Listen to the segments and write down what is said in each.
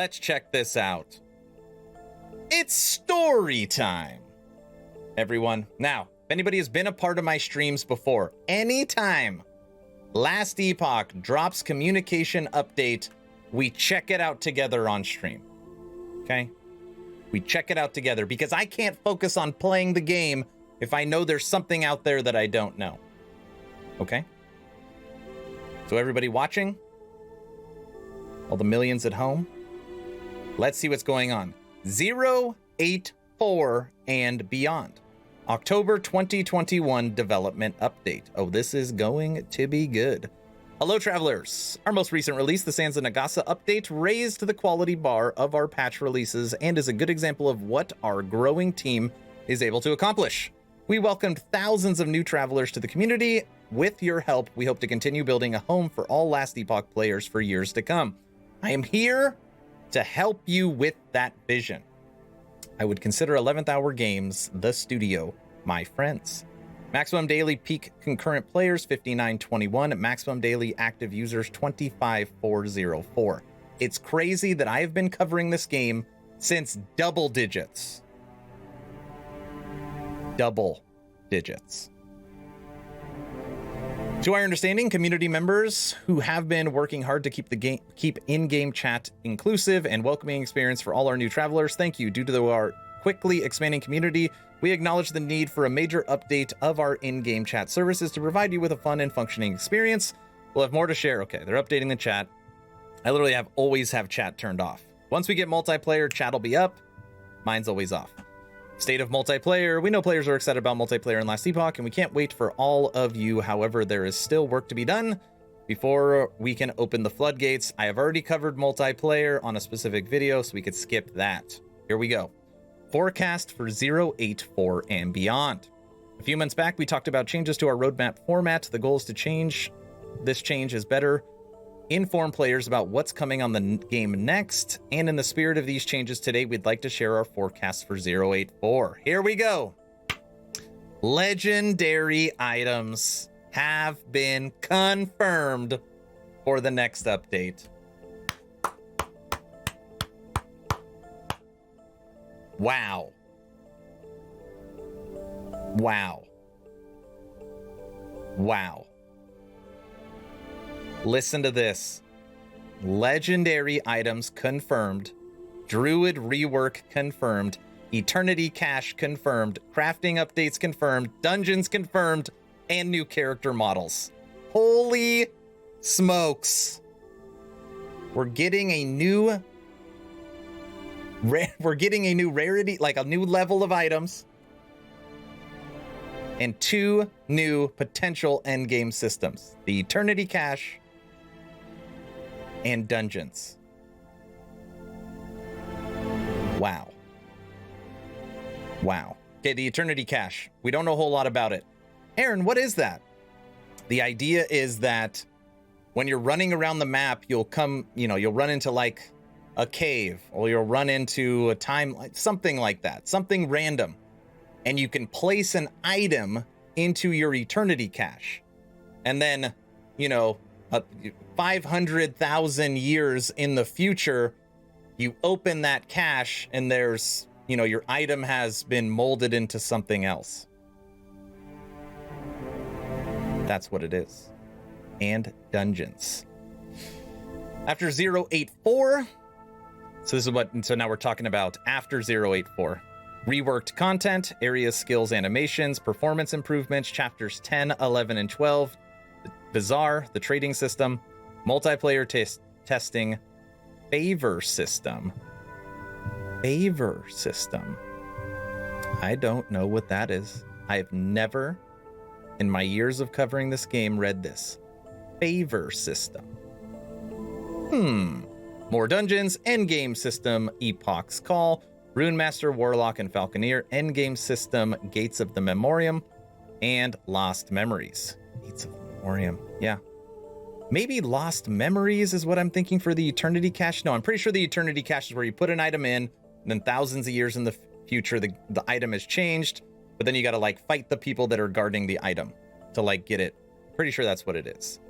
Let's check this out. It's story time, everyone. Now, if anybody has been a part of my streams before, anytime Last Epoch drops communication update, we check it out together on stream. Okay? We check it out together because I can't focus on playing the game if I know there's something out there that I don't know. Okay? So everybody watching, all the millions at home, let's see what's going on. 084 and beyond. October 2021 development update. Oh, this is going to be good. Hello, travelers. Our most recent release, the Sands of Nagasa update, raised the quality bar of our patch releases and is a good example of what our growing team is able to accomplish. We welcomed thousands of new travelers to the community. With your help, we hope to continue building a home for all Last Epoch players for years to come. I am here to help you with that vision. I would consider 11th Hour Games the studio, my friends. Maximum daily peak concurrent players 5921, maximum daily active users 25404. It's crazy that I have been covering this game since double digits. Double digits. To our understanding, community members who have been working hard to keep in-game chat inclusive and welcoming experience for all our new travelers. Thank you. Due to our quickly expanding community, we acknowledge the need for a major update of our in-game chat services to provide you with a fun and functioning experience. We'll have more to share. Okay, they're updating the chat. I literally always have chat turned off. Once we get multiplayer, chat will be up. Mine's always off. State of multiplayer. We know players are excited about multiplayer in Last Epoch, and we can't wait for all of you. However, there is still work to be done before we can open the floodgates. I have already covered multiplayer on a specific video, so we could skip that. Here we go. Forecast for 084 and beyond. A few months back, we talked about changes to our roadmap format. The goal is to change. This change is better inform players about what's coming on the game next. And in the spirit of these changes today, we'd like to share our forecast for 084. Here we go. Legendary items have been confirmed for the next update. Wow. Wow. Wow. Listen to this. Legendary items confirmed. Druid Rework confirmed. Eternity Cache confirmed. Crafting updates confirmed. Dungeons confirmed. And new character models. Holy smokes. We're getting a new rarity, like a new level of items. And 2 new potential endgame systems. The Eternity Cache and Dungeons. Wow. Wow. Okay, the Eternity Cache. We don't know a whole lot about it. Aaron, what is that? The idea is that when you're running around the map, you'll run into like a cave, or you'll run into a time, something like that, something random. And you can place an item into your Eternity Cache. And then, 500,000 years in the future, you open that cache and there's, your item has been molded into something else. That's what it is. And dungeons. After 084, so now we're talking about after 084. Reworked content, areas, skills, animations, performance improvements, chapters 10, 11, and 12, Bazaar, the trading system, multiplayer testing, favor system. Favor system. I don't know what that is. I have never, in my years of covering this game, read this. Favor system. More dungeons, endgame system, Epoch's Call, Runemaster, Warlock, and Falconeer, endgame system, Gates of the Memoriam, and Lost Memories. Gates of the Memoriam, yeah. Maybe Lost Memories is what I'm thinking for the Eternity Cache. No, I'm pretty sure the Eternity Cache is where you put an item in, and then thousands of years in the future, the item has changed, but then you gotta fight the people that are guarding the item to get it. Pretty sure that's what it is.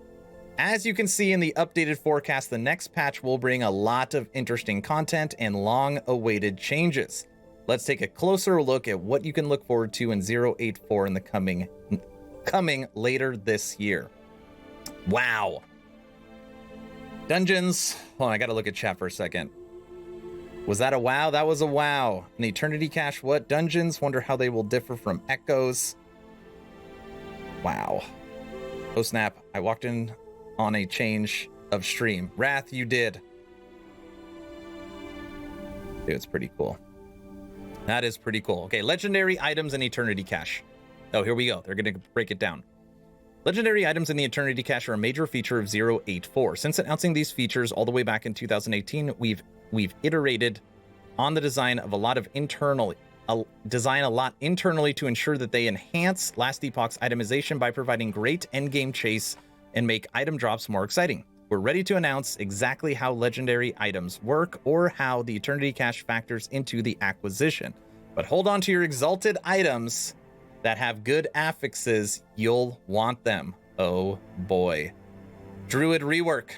As you can see in the updated forecast, the next patch will bring a lot of interesting content and long-awaited changes. Let's take a closer look at what you can look forward to in 084 in the coming later this year. Wow. Dungeons. Hold on, I gotta look at chat for a second. Was that a wow? That was a wow. An Eternity Cache, what? Dungeons, wonder how they will differ from Echoes. Wow. Oh snap, I walked in on a change of stream. Wrath, you did. Dude, it's pretty cool. That is pretty cool. Okay, legendary items and Eternity Cache. Oh, here we go. They're going to break it down. Legendary items in the Eternity Cache are a major feature of 084. Since announcing these features all the way back in 2018, we've iterated on the design of a lot internally to ensure that they enhance Last Epoch's itemization by providing great endgame chase and make item drops more exciting. We're ready to announce exactly how legendary items work or how the Eternity Cache factors into the acquisition. But hold on to your exalted items that have good affixes. You'll want them. Oh boy. Druid Rework.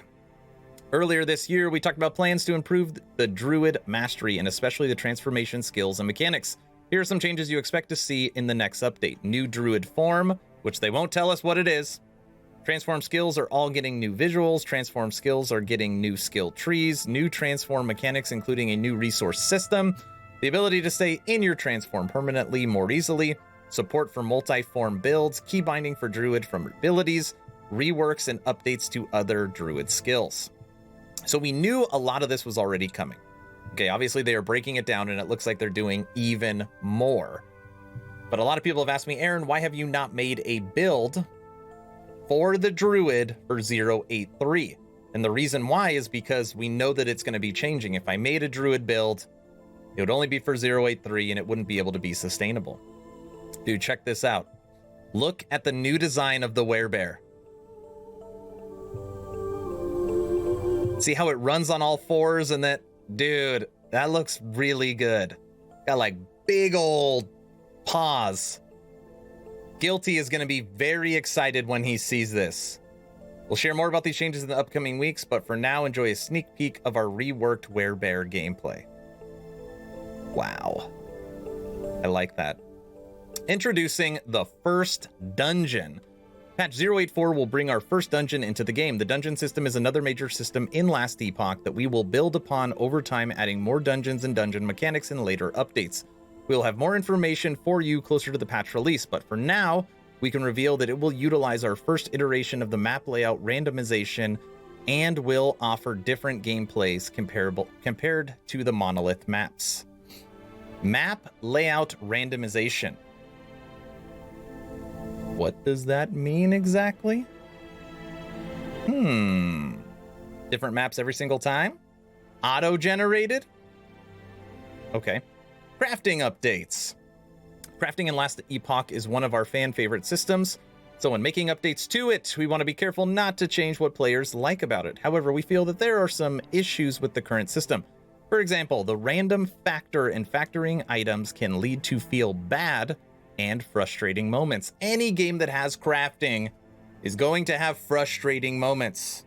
Earlier this year, we talked about plans to improve the Druid mastery and especially the transformation skills and mechanics. Here are some changes you expect to see in the next update. New Druid form, which they won't tell us what it is. Transform skills are all getting new visuals. Transform skills are getting new skill trees, new transform mechanics, including a new resource system, the ability to stay in your transform permanently more easily, support for multi-form builds, key binding for Druid from abilities, reworks, and updates to other Druid skills. So we knew a lot of this was already coming. Okay, obviously they are breaking it down and it looks like they're doing even more. But a lot of people have asked me, Aaron, why have you not made a build for the Druid for 083? And the reason why is because we know that it's going to be changing. If I made a Druid build, it would only be for 083 and it wouldn't be able to be sustainable. Dude, check this out. Look at the new design of the werebear. See how it runs on all fours and that, dude, that looks really good. Got like big old paws. Guilty is going to be very excited when he sees this. We'll share more about these changes in the upcoming weeks, but for now, enjoy a sneak peek of our reworked werebear gameplay. Wow. I like that. Introducing the first dungeon. Patch 084 will bring our first dungeon into the game. The dungeon system is another major system in Last Epoch that we will build upon over time, adding more dungeons and dungeon mechanics in later updates. We'll have more information for you closer to the patch release, but for now, we can reveal that it will utilize our first iteration of the map layout randomization and will offer different gameplays compared to the monolith maps. Map layout randomization. What does that mean exactly? Different maps every single time? Auto-generated? Okay. Crafting updates. Crafting in Last Epoch is one of our fan favorite systems, so when making updates to it, we want to be careful not to change what players like about it. However, we feel that there are some issues with the current system. For example, the random factor in factoring items can lead to feel bad and frustrating moments. Any game that has crafting is going to have frustrating moments.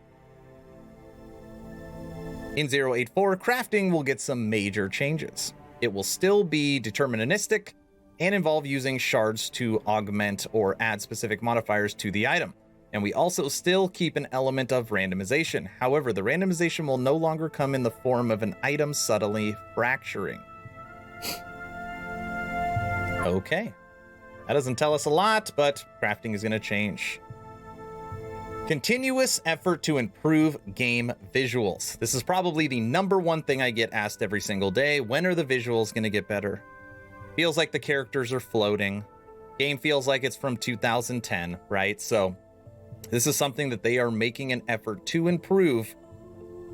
In 084, crafting will get some major changes. It will still be deterministic and involve using shards to augment or add specific modifiers to the item. And we also still keep an element of randomization. However, the randomization will no longer come in the form of an item subtly fracturing. Okay. That doesn't tell us a lot, but crafting is going to change. Continuous effort to improve game visuals. This is probably the number one thing I get asked every single day. When are the visuals going to get better? Feels like the characters are floating. Game feels like it's from 2010, right? So this is something that they are making an effort to improve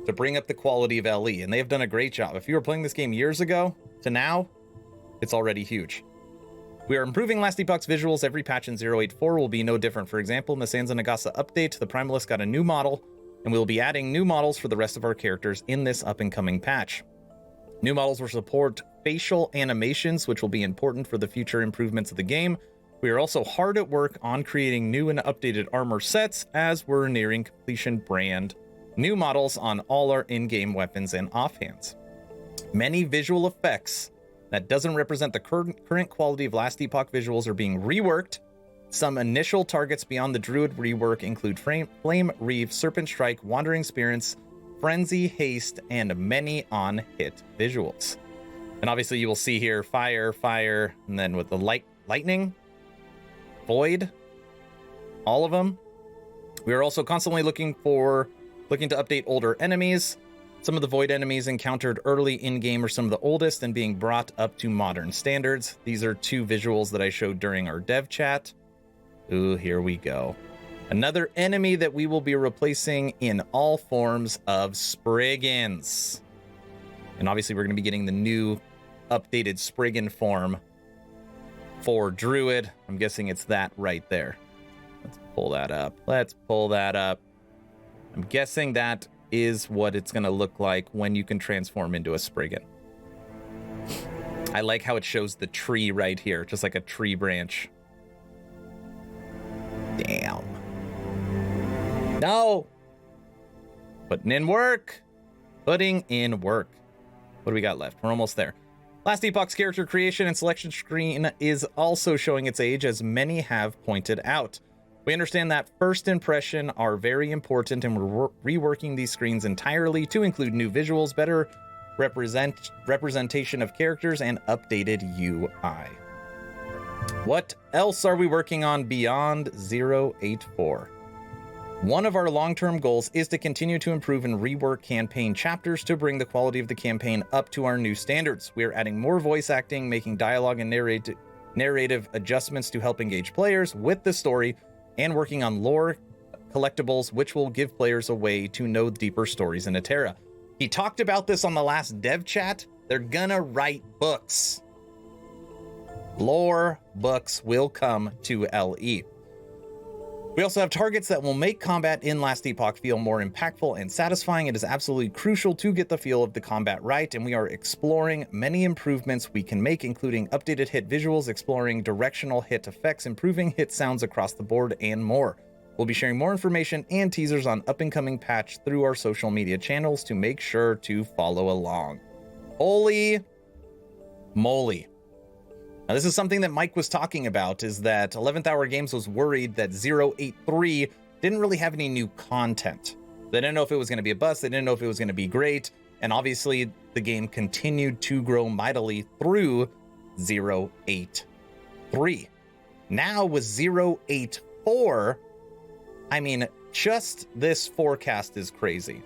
to bring up the quality of LE, and they have done a great job. If you were playing this game years ago to now, it's already huge. We are improving Last Epoch's visuals. Every patch in 084 will be no different. For example, in the Sansa Nagasa update, the Primalist got a new model, and we'll be adding new models for the rest of our characters in this up-and-coming patch. New models will support facial animations, which will be important for the future improvements of the game. We are also hard at work on creating new and updated armor sets as we're nearing completion brand new models on all our in-game weapons and offhands. Many visual effects that doesn't represent the current quality of Last Epoch visuals are being reworked. Some initial targets beyond the Druid Rework include Flame Reeve, Serpent Strike, Wandering Spirits, Frenzy, Haste, and many on-hit visuals. And obviously you will see here fire, fire, and then with the lightning, void, all of them. We are also constantly looking to update older enemies. Some of the void enemies encountered early in-game are some of the oldest and being brought up to modern standards. These are two visuals that I showed during our dev chat. Ooh, here we go. Another enemy that we will be replacing in all forms of Spriggans. And obviously we're going to be getting the new updated Spriggan form for Druid. I'm guessing it's that right there. Let's pull that up. Let's pull that up. I'm guessing that is what it's going to look like when you can transform into a Spriggan. I like how it shows the tree right here, just like a tree branch. Damn. No. Putting in work. Putting in work. What do we got left? We're almost there. Last Epoch's character creation and selection screen is also showing its age, as many have pointed out. We understand that first impression are very important, and we're reworking these screens entirely to include new visuals, better representation of characters, and updated UI. What else are we working on beyond 084? One of our long-term goals is to continue to improve and rework campaign chapters to bring the quality of the campaign up to our new standards. We are adding more voice acting, making dialogue and narrative adjustments to help engage players with the story, and working on lore collectibles, which will give players a way to know deeper stories in Eterra. He talked about this on the last dev chat. They're gonna write books. Lore books will come to LE. We also have targets that will make combat in Last Epoch feel more impactful and satisfying. It is absolutely crucial to get the feel of the combat right, and we are exploring many improvements we can make, including updated hit visuals, exploring directional hit effects, improving hit sounds across the board, and more. We'll be sharing more information and teasers on up-and-coming patch through our social media channels to make sure to follow along. Holy moly. Now, this is something that Mike was talking about, is that 11th Hour Games was worried that 083 didn't really have any new content. They didn't know if it was going to be a bust. They didn't know if it was going to be great. And obviously, the game continued to grow mightily through 083. Now with 084, I mean, just this forecast is crazy.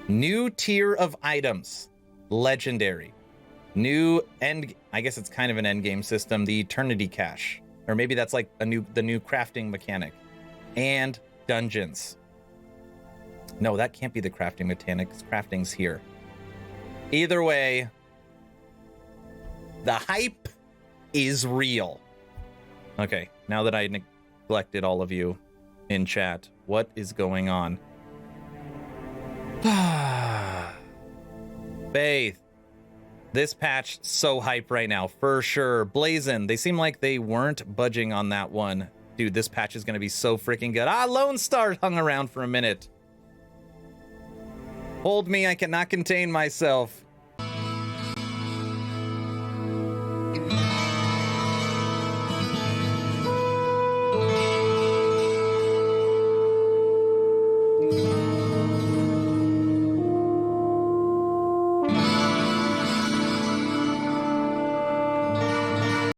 New tier of items, legendary. New end, I guess it's kind of an end game system, the Eternity Cache, or maybe that's like the new crafting mechanic, and dungeons. No, that can't be the crafting mechanic. Crafting's here. Either way, the hype is real. Okay, now that I neglected all of you in chat, what is going on? Faith. This patch, so hype right now, for sure. Blazin', they seem like they weren't budging on that one. Dude, this patch is going to be so freaking good. Lone Star hung around for a minute. Hold me, I cannot contain myself.